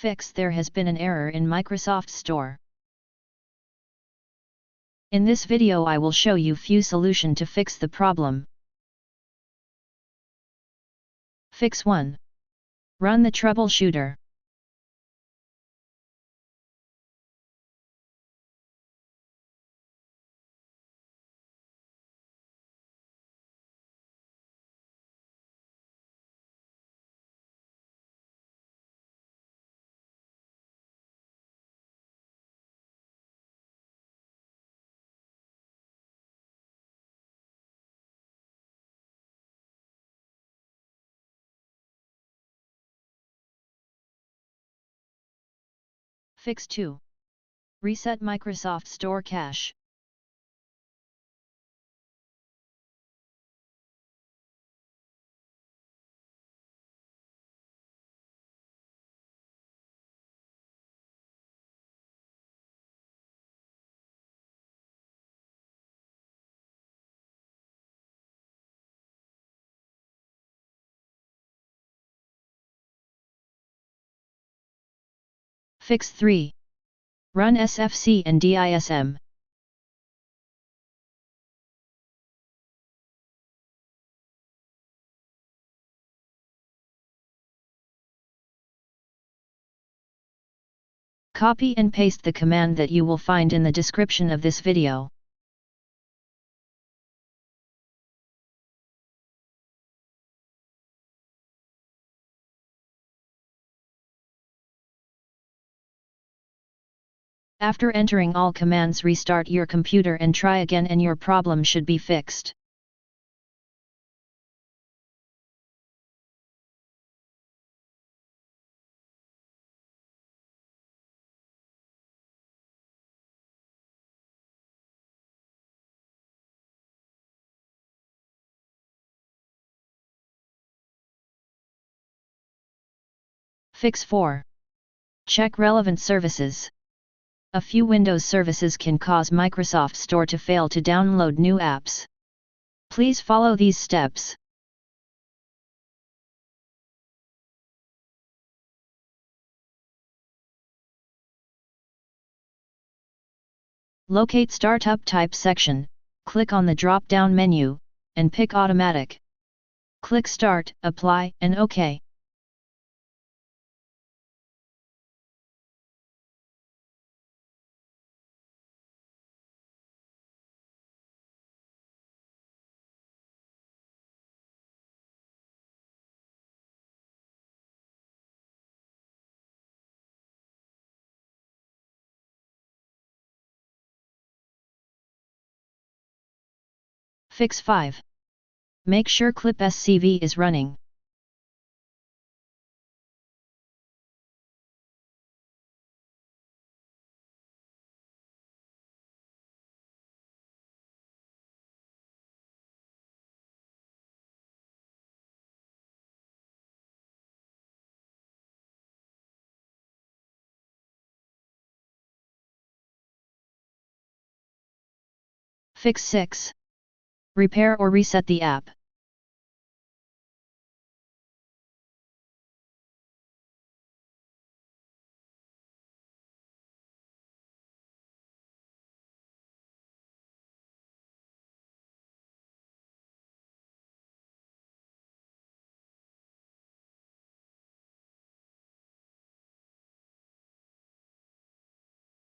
Fix: there has been an error in Microsoft Store. In this video I will show you few solution to fix the problem. Fix 1. Run the troubleshooter. Fix 2. Reset Microsoft Store cache. Fix 3. Run SFC and DISM. Copy and paste the command that you will find in the description of this video. After entering all commands, restart your computer and try again, and your problem should be fixed. Fix 4. Check relevant services. A few Windows services can cause Microsoft Store to fail to download new apps. Please follow these steps. Locate Startup Type section, click on the drop-down menu, and pick Automatic. Click Start, Apply, and OK. Fix 5. Make sure Clip SCV is running. Fix 6. Repair or reset the app.